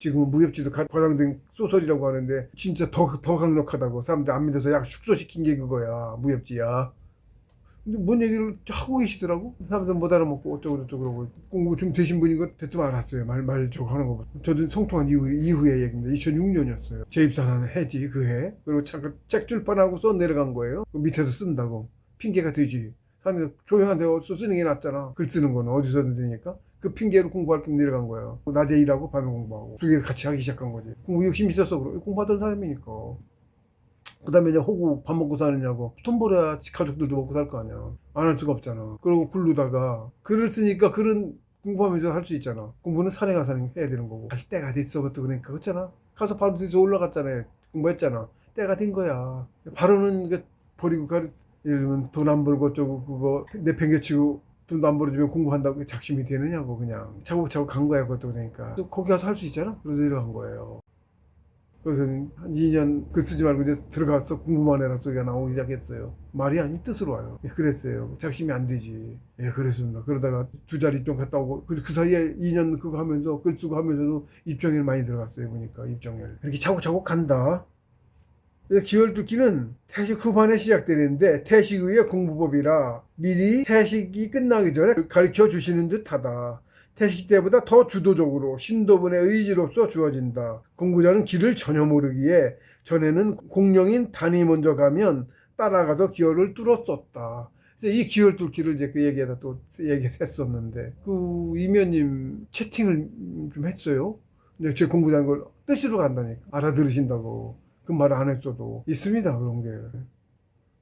지금 무협지도 과장된 소설이라고 하는데 진짜 더 강력하다고 사람들 안 믿어서 약 축소시킨 게 그거야. 무협지야. 근데 뭔 얘기를 하고 계시더라고. 사람들 못 알아먹고 어쩌고 저쩌고 그러고 공부 좀 되신 분인 거 대뜸 알았어요. 말 저거 하는 거 보고. 저도 성통한 이후의 얘기입니다. 2006년이었어요. 재입사하는 해지 그 해. 그리고 책 출판하고 써 내려간 거예요. 그 밑에서 쓴다고. 핑계가 되지. 사람들 조용한 데 어디서 쓰는 게 낫잖아. 글 쓰는 거는 어디서든 되니까. 그 핑계로 공부할 겸 내려간 거예요. 낮에 일하고 밤에 공부하고 두 개 같이 하기 시작한 거지. 공부 욕심 있어서 그래. 공부하던 사람이니까. 그 다음에 이제 호구 밥 먹고 사느냐고. 돈 벌어야 가족들도 먹고 살 거 아니야. 안 할 수가 없잖아. 그러고 굴르다가 글을 쓰니까 글은 공부하면서 할 수 있잖아. 공부는 산에 가서 해야 되는 거고. 할 때가 됐어. 그것도 그러니까 그렇잖아. 가서 바로 뒤에서 올라갔잖아요. 공부했잖아. 때가 된 거야. 바로는 버리고 예를 들면 돈 안 벌고 어쩌고 그거 내팽개치고 돈도 안 벌어주면 공부한다고 작심이 되느냐고. 그냥 차곡차곡 간 거야. 그것도 그러니까 또 거기 가서 할 수 있잖아. 그래서 내려간 거예요. 그래서 한 2년 글 쓰지 말고 이제 들어가서 공부만 해라 소리가 나오기 시작했어요. 말이 아닌 뜻으로 와요. 예, 그랬어요. 작심이 안 되지. 예, 그랬습니다. 그러다가 두 자리 입점 갔다 오고 그 사이에 2년 그거 하면서 글 쓰고 하면서도 입정일 많이 들어갔어요. 보니까 입정일 이렇게 차곡차곡 간다. 기월두기는 태식 후반에 시작되는데 태식 후의 공부법이라 미리 태식이 끝나기 전에 가르쳐 주시는 듯하다. 태식 때보다 더 주도적으로 신도분의 의지로서 주어진다. 공부자는 길을 전혀 모르기에 전에는 공령인 단이 먼저 가면 따라가서 기월을 뚫었었다. 이 기월 뚫기를 이제 그 얘기에다 또 얘기했었는데 그 이면님 채팅을 좀 했어요. 근데 제 공부자는 걸 뜻으로 간다니까 알아들으신다고. 그 말 안 했어도 있습니다. 그런 게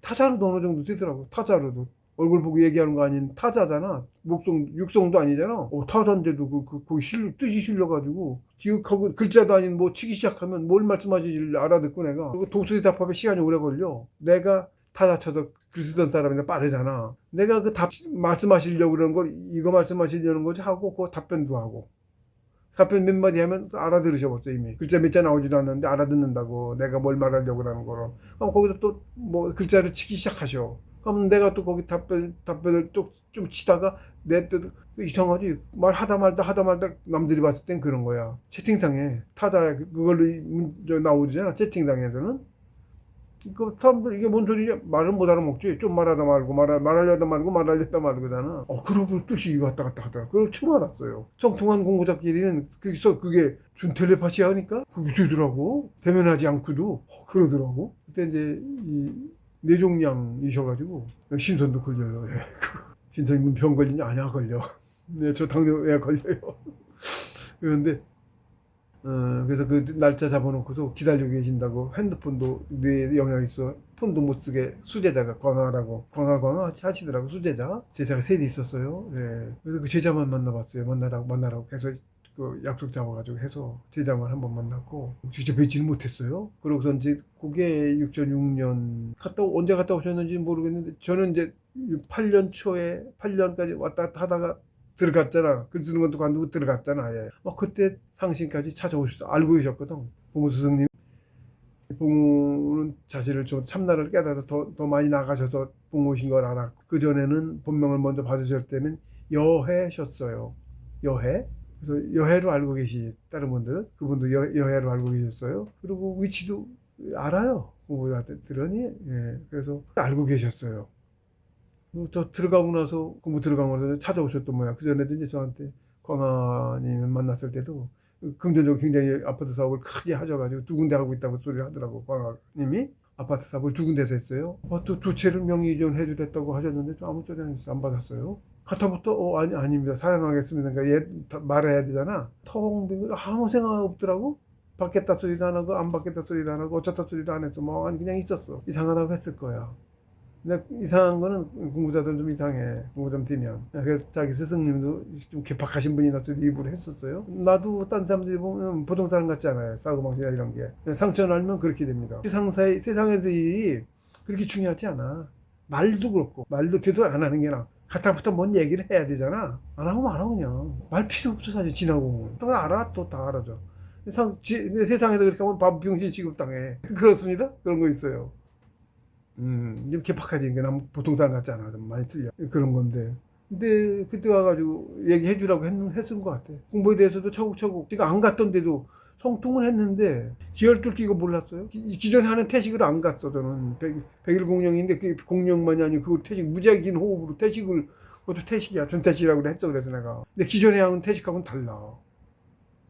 타자로도 어느 정도 되더라고. 타자로도 얼굴 보고 얘기하는 거 아닌 타자잖아. 육성도 아니잖아. 타자인데도 거기 뜻이 실려가지고 기억하고 글자도 아닌 뭐 치기 시작하면 뭘 말씀하시는지 알아듣고 내가. 그리고 독수리 답합에 시간이 오래 걸려. 내가 타자 쳐서 글 쓰던 사람이나 빠르잖아. 내가 그 답 말씀하시려고 그러는 걸 이거 말씀하시려는 거지 하고 그 답변도 하고. 답변 몇 마디 하면 알아들으셔봤어 이미. 글자 몇 자 나오지도 않는데 알아듣는다고. 내가 뭘 말하려고 하는 거로. 그럼 거기서 또 뭐 글자를 치기 시작하셔. 그럼 내가 또 거기 답변을 또 좀 치다가 내 뜻 이상하지. 하다 말다 남들이 봤을 땐 그런 거야. 채팅창에 타자 그걸로 나오잖아. 채팅창에서는. 그 사람들 이게 뭔 소리냐? 말을 못 알아먹지. 좀 말하다 말고 말하려다 말고잖아. 그러고 뜻이 왔다 갔다 하더라. 그걸 처음 알았어요. 성통한 공부자끼리는 거기서 그게 준 텔레파시 하니까 그게 되더라고. 대면하지 않고도 그러더라고. 그때 이제 이 뇌종양이셔가지고 신선도 걸려요. 예. 신선이 병 걸리냐? 아니야 걸려. 네, 저 당뇨에 걸려요. 그런데 그래서 그 날짜 잡아놓고서 기다리고 계신다고. 핸드폰도 뇌에 영향이 있어 폰도 못 쓰게 수제자가 광화 하시더라고. 제자가 셋이 있었어요. 네. 그래서 그 제자만 만나봤어요. 만나라고 해서 그 약속 잡아가지고 해서 제자만 한번 만났고 직접 뵙지는 못했어요. 그러고서 이제 그게 2006년 언제 갔다 오셨는지 모르겠는데 저는 이제 8년까지 왔다 갔다 하다가 들어갔잖아. 글 쓰는 것도 관두고 들어갔잖아. 아예. 그때 상신까지 찾아오셨어. 알고 계셨거든. 봉우 스승님. 봉우는 자신을 좀 참나를 깨달아서 더 많이 나가셔서 봉우신 걸 알았고, 그전에는 본명을 먼저 받으실 때는 여해셨어요. 여해. 그래서 여해로 알고 계시, 다른 분들은. 그분도 여해로 알고 계셨어요. 그리고 위치도 알아요. 봉우들은. 예. 그래서 알고 계셨어요. 저 공부 들어가고 나서 찾아오셨던 모양. 그전에도 이제 저한테 광아님 만났을 때도 금전적으로 굉장히 아파트 사업을 크게 하셔가지고 두 군데 하고 있다고 소리를 하더라고. 광아님이 아파트 사업을 두 군데서 했어요. 또 두 채를 명의 이전 해주겠다고 하셨는데 아무 소리 안 받았어요. 카타부터 아닙니다. 사양하겠습니다. 그러니까 말해야 되잖아. 텅 아무 생각 없더라고. 받겠다 소리도 안 하고 안 받겠다 소리도 안 하고 어쩌다 소리도 안 했어. 그냥 있었어. 이상하다고 했을 거야. 근데 이상한 거는 공부자들은 좀 이상해. 공부 좀 뛰면. 그래서 자기 스승님도 좀 개팍하신 분이나 리뷰를 했었어요. 나도 딴 사람들이 보면 부동산 같지 않아요. 사고방식이나 이런 게. 상처를 알면 그렇게 됩니다. 세상에서 일이 그렇게 중요하지 않아. 말도 그렇고. 말도 되도 안 하는 게 나아. 갖다부터 뭔 얘기를 해야 되잖아. 안 하고 말아 그냥. 말 필요 없어 사실 지나고. 또 알아. 또 다 알아줘. 세상에서 그렇게 하면 바보병신 취급당해. 그렇습니다. 그런 거 있어요. 좀 개팍하지. 난 보통 사람 같지 않아. 좀 많이 틀려. 그런 건데. 근데 그때 와가지고 얘기해 주라고 했은 것 같아. 공부에 대해서도 차곡차곡. 제가 안 갔던데도 성통을 했는데 기혈뚫기 이거 몰랐어요? 기존에 하는 태식을 안 갔어. 저는 백일 공령인데 그 공령만이 아니고 그 태식 무지하게 긴 호흡으로 태식을, 그것도 태식이야. 전태식이라고 했어. 그래서 내가. 근데 기존에 하는 태식하고는 달라.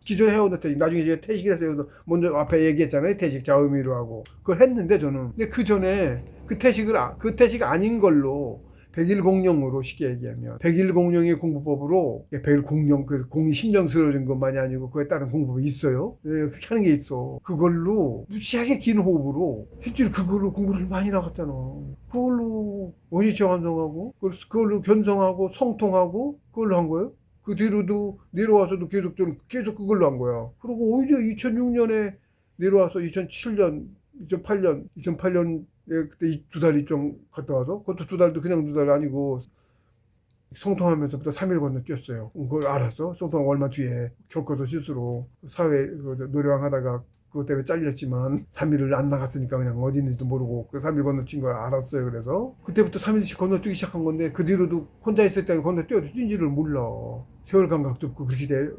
기존에 해오던 태식, 나중에 이제 태식이라서 해오던, 먼저 앞에 얘기했잖아요. 태식 자음위로 하고 그걸 했는데 저는. 근데 그 전에 그 태식 아닌 걸로 백일공령으로 쉽게 얘기하면 백일공령의 공부법으로, 백일공령 그 공이 신령스러워진 것만이 아니고 그에 따른 공부법이 있어요. 그렇게 하는 게 있어. 그걸로 무지하게 긴 호흡으로 실제로 그걸로 공부를 많이 나갔잖아. 그걸로 원위치 완성하고 그걸로 변성하고 성통하고 그걸로 한 거예요. 그 뒤로도 내려와서도 계속 그걸로 한 거야. 그리고 오히려 2006년에 내려와서 2007년, 2008년에 그때 2달이 좀 갔다 와서, 그것도 2달도 그냥 2달 아니고 성통하면서부터 3일 건너 뛰었어요. 그걸 알았어. 성통하고 얼마 뒤에 겪어서 실수로 사회 노래방 하다가 그것 때문에 잘렸지만 3일을 안 나갔으니까 그냥 어디 있는지도 모르고 그 3일 건너뛴 걸 알았어요. 그래서 그때부터 3일씩 건너뛰기 시작한 건데, 그 뒤로도 혼자 있을 때는 건너뛰어도 뛴지를 몰라. 세월 감각도 없고 그렇게 돼.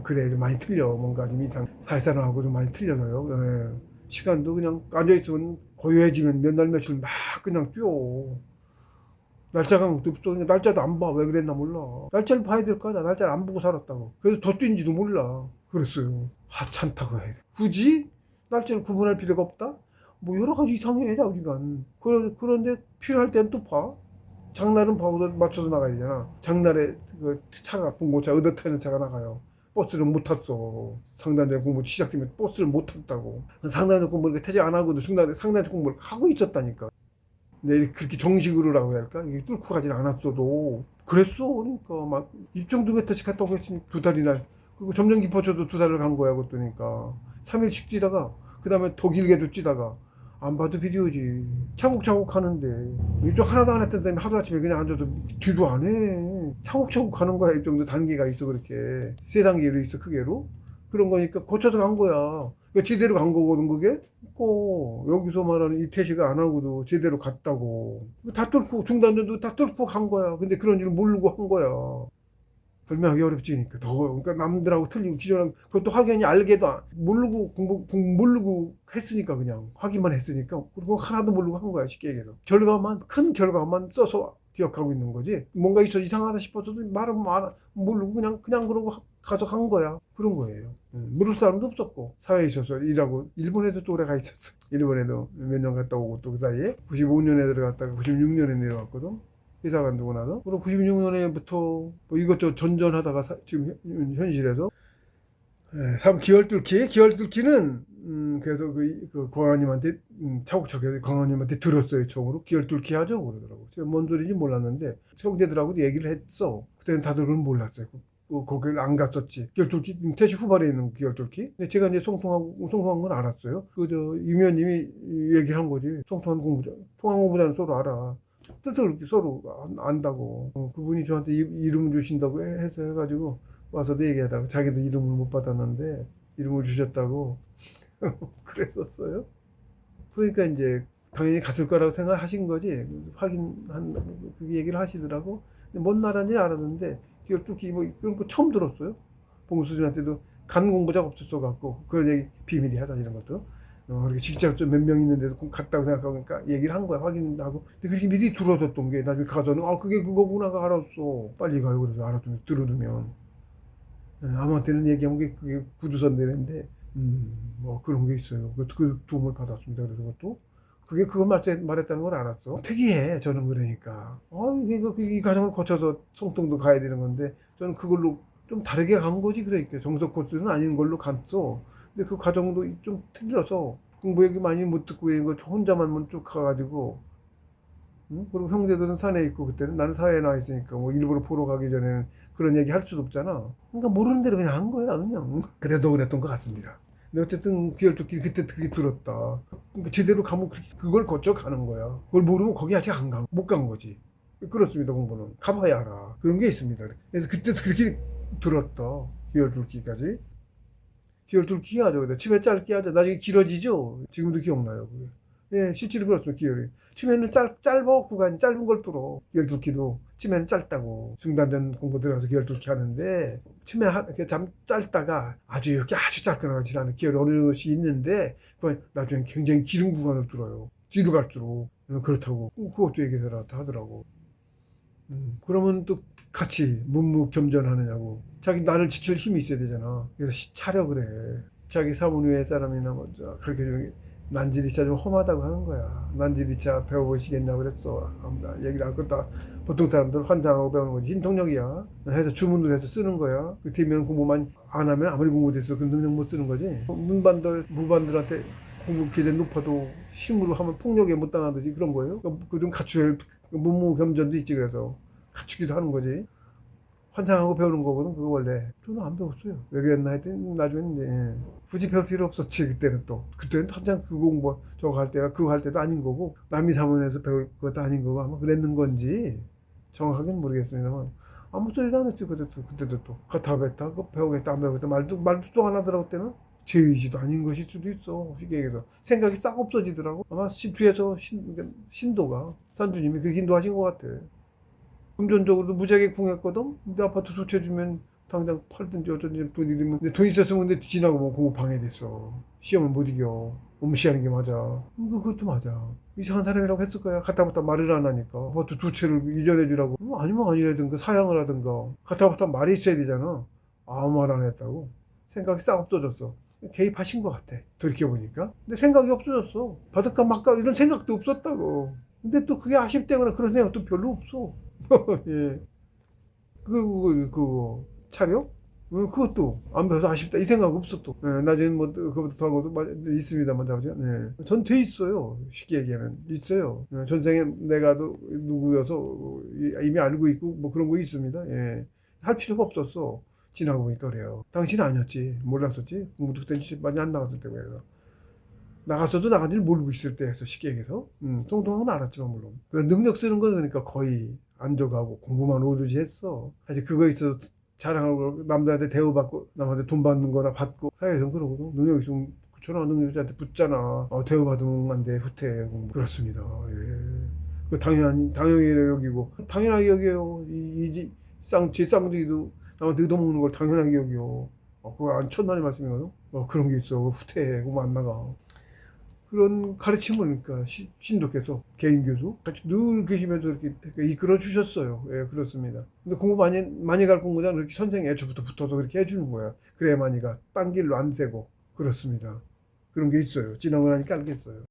그래, 좀 많이 틀려. 뭔가 좀 이상 사회사람하고 좀 많이 틀려서요. 예. 시간도 그냥 앉아있으면 고요해지면 몇 날 며칠 막 그냥 뛰어. 날짜 감각도 없어. 날짜도 안 봐. 왜 그랬나 몰라. 날짜를 봐야 될 거 아니야. 날짜를 안 보고 살았다고. 그래서 더 뛴지도 몰라. 그랬어요. 하찮다고 해야 돼. 굳이 날짜를 구분할 필요가 없다? 뭐 여러 가지 이상해, 자우지간. 그런데 필요할 때는 또 봐. 장날은 봐고 맞춰서 나가야 되잖아. 장날에 그 차가 봉고차 의젓하는 차가 나가요. 버스를 못 탔어. 상단절 공부 시작되면 버스를 못 탔다고. 상단절 공부를 퇴직 안 하고도 중간에 상단절 공부를 하고 있었다니까. 근데 그렇게 정식으로라고 해야 할까? 이게 뚫고 가진 않았어도 그랬어. 그러니까 막 입정도 메터씩 갔다고 했으니 2달이나, 그리고 점점 깊어져도 2달을 간 거야. 그랬더니까 3일씩 뛰다가 그 다음에 더 길게도 뛰다가 안 봐도 비디오지. 차곡차곡 하는데 이쪽 하나도 안 했던 사람이 하루아침에 그냥 앉아도 뒤도 안 해. 차곡차곡 가는 거야. 이 정도 단계가 있어. 그렇게 3단계로 있어. 크게로 그런 거니까 거쳐서 간 거야. 그러니까 제대로 간 거거든 그게. 꼭 여기서 말하는 이 태시가 안 하고도 제대로 갔다고. 다 뚫고 중단전도 다 뚫고 간 거야. 근데 그런 줄 모르고 한 거야. 설명하기 어렵지니까 더. 그러니까 남들하고 틀리고 기존랑 그것도 확연히 알게도 모르고 모르고 했으니까, 그냥 확인만 했으니까. 그리고 하나도 모르고 한 거야. 쉽게 얘기해서 큰 결과만 써서 기억하고 있는 거지. 뭔가 있어 이상하다 싶어서도 말은 모르고 그냥 그러고 가서 한 거야. 그런 거예요. 물을 사람도 없었고, 사회에 있어서 일하고. 일본에도 또 오래 가 있었어. 일본에도 몇 년 갔다 오고, 또 그 사이에 95년에 들어갔다가 96년에 내려왔거든. 회사 간두고 나서. 그리고 96년에부터 뭐 이것저것 전전하다가 지금 현실에서 기열 뚫기는 그래서 그 광아님한테 차곡차곡 광아님한테 들었어요. 총으로 기열 뚫기 하죠 그러더라고. 제가 뭔 소리인지 몰랐는데 형제들하고도 얘기를 했어. 그때는 다들 그건 몰랐어요. 거길 안 갔었지. 기열 뚫기 태시 후발에 있는 기열 뚫기. 근데 제가 이제 송통한 건 알았어요. 그저 유면님이 얘기를 한 거지. 송통한 공부자, 통한 공부자는 서로 알아. 뜻을 서로 안다고. 그분이 저한테 이름을 주신다고 해서 해가지고 와서도 얘기하다가 자기도 이름을 못 받았는데 이름을 주셨다고 그랬었어요. 그러니까 이제 당연히 갔을 거라고 생각하신 거지. 확인한 그 얘기를 하시더라고. 뭔 나라인지 알았는데 기억 뚫기 뭐 그런 거 처음 들었어요. 봉수준한테도 간 공부자가 없었어 갖고 그런 얘기 비밀이 하다 이런 것도. 이렇게 직접 몇 명 있는데도 갔다고 생각하니까 얘기를 한 거야. 확인하고. 근데 그렇게 미리 들어줬던 게 나중에 가서는 그게 그거구나가 알았어. 빨리 가요. 그래서 알아두면 들어두면. 아무한테는 얘기한 게 그게 구두선 되는데 뭐 그런 게 있어요. 그 도움을 받았습니다. 그래서 그것도 그걸 말했다는 걸 알았어. 특이해. 저는 그러니까 이 과정을 거쳐서 송통도 가야 되는 건데 저는 그걸로 좀 다르게 간 거지. 그러니까 정석 코스는 아닌 걸로 갔어. 근데 그 과정도 좀 틀려서 공부 얘기 많이 못 듣고 이거 혼자만 쭉 가가지고. 그리고 형제들은 산에 있고 그때는 나는 사회에 나와 있으니까 뭐 일부러 보러 가기 전에는 그런 얘기 할 수도 없잖아. 그러니까 모르는 대로 그냥 한 거야 그냥. 그래도 그랬던 것 같습니다. 근데 어쨌든 기열뚫기 그때 그게 들었다. 그러니까 제대로 가면 그걸 거쳐 가는 거야. 그걸 모르면 거기 아직 못 간 거지. 그렇습니다. 공부는 가봐야 알아. 그런 게 있습니다. 그래서 그때도 그렇게 들었다. 기열뚫기까지. 기열뚫기 하죠. 근데 칩에 짧게 하죠. 나중에 길어지죠. 지금도 기억나요. 그게. 예, 실제로 그렇습니다. 기혈이. 처음에는 짧아 구간이 짧은 걸 뚫어. 기혈 뚫기도 처음에는 짧다고 중단된 공부 들어가서 기혈 뚫기 하는데 처음에 참 짧다가 아주 이렇게 아주 짧거나 지나는 기혈이 어느 것이 있는데 그건 나중에 굉장히 기름 구간을 뚫어요. 뒤로 갈수록 그렇다고 그것도 얘기를 하더라고. 그러면 또 같이 문무겸전하느냐고. 자기 나를 지킬 힘이 있어야 되잖아. 그래서 차려 그래. 자기 사문위의 사람이나 뭐 그렇게 좀 난지리차 좀 험하다고 하는 거야. 난지리차 배워보시겠냐고 그랬어. 얘기를 할 것다. 보통 사람들 환장하고 배우는 거지. 신통력이야. 해서 주문을 해서 쓰는 거야. 그 뒤면 공부만 안 하면 아무리 공부됐어. 그 능력 못 쓰는 거지. 문반들, 무반들한테 공부 기대 높아도 힘으로 하면 폭력에 못 당하듯이 그런 거예요. 그좀 갖추어야 문무겸전도 있지. 그래서 갖추기도 하는 거지. 환장하고 배우는 거거든. 그거 원래 저는 안 배웠어요. 왜 그랬나 했더니 나중에 이제 굳이 배울 필요 없었지. 그때는 또 그때는 한창 그 공부 저거 할 때가 그거 할 때도 아닌 거고 남이 사문에서 배울 것도 아닌 거고 아마 그랬는 건지 정확하게는 모르겠습니다만 아무 소리도 안 했죠. 그때도 또 가타베타 그거 배우겠다 안 배우겠다 말도 또 안 하더라고. 그때는 제 의지도 아닌 것일 수도 있어. 쉽게 얘기해서 생각이 싹 없어지더라고. 아마 뒤에서 신도가 산주님이 그 인도하신 것 같아. 금전적으로도 무지하게 궁했거든. 근데 아파트 수채주면 당장 팔든지 어쩐지 돈이 되면 근데 돈 있었으면 근데 지나고 뭐 공부 방해됐어. 시험을 못 이겨. 무시하는 게 맞아. 그것도 맞아. 이상한 사람이라고 했을 거야. 가타부터 말을 안 하니까. 아파트 두 채를 이전해 주라고. 아니면 아니라든가 사양을 하든가. 가타부터 말이 있어야 되잖아. 아무 말 안 했다고. 생각이 싹 없어졌어. 개입하신 것 같아. 돌이켜보니까. 근데 생각이 없어졌어. 받을까 말까 이런 생각도 없었다고. 근데 또 그게 아쉽다거나 그런 생각도 별로 없어. 예. 그거, 차려? 그것도 안 배워서 아쉽다. 이 생각 없어 또. 예, 나중에 뭐, 그거보다 더한 것도 있습니다만, 자죠. 예. 전 돼 있어요. 쉽게 얘기하면. 있어요. 예, 전생에 내가 누구여서 이미 알고 있고, 뭐 그런 거 있습니다. 예. 할 필요가 없었어. 지나고 보니까 그래요. 당신은 아니었지. 몰랐었지. 공부도 그때 많이 안 나갔을 때고 해서. 나갔어도 나간지를 모르고 있을 때에서 쉽게 얘기해서 통통한 건 알았지만 물론 능력 쓰는 건 그러니까 거의 안 줘가고 공부만 오르지 했어. 사실 그거 있어서 자랑하고 남들한테 대우받고 남한테 돈 받는 거나 받고 사회에서는 그러거든. 능력 있으면 그처럼 능력자한테 붙잖아. 대우받으면 안 돼. 후퇴 공부. 그렇습니다. 예. 그 당연히 여기고 당연하게 여겨요. 제 쌍둥이도 남한테 얻어먹는 걸 당연하게 여겨. 그거 안 천만의 말씀이거든. 그런 게 있어. 후퇴 공부 안 나가. 그런 가르침을 그러니까 신도께서 개인 교수 같이 늘 계시면서 이렇게 이끌어 주셨어요. 예, 그렇습니다. 근데 공부 많이 갈 공부자는 이렇게 선생 애초부터 붙어서 그렇게 해주는 거야. 그래야 많이 가. 딴 길로 안 새고 그렇습니다. 그런 게 있어요. 지나고 나니까 알겠어요.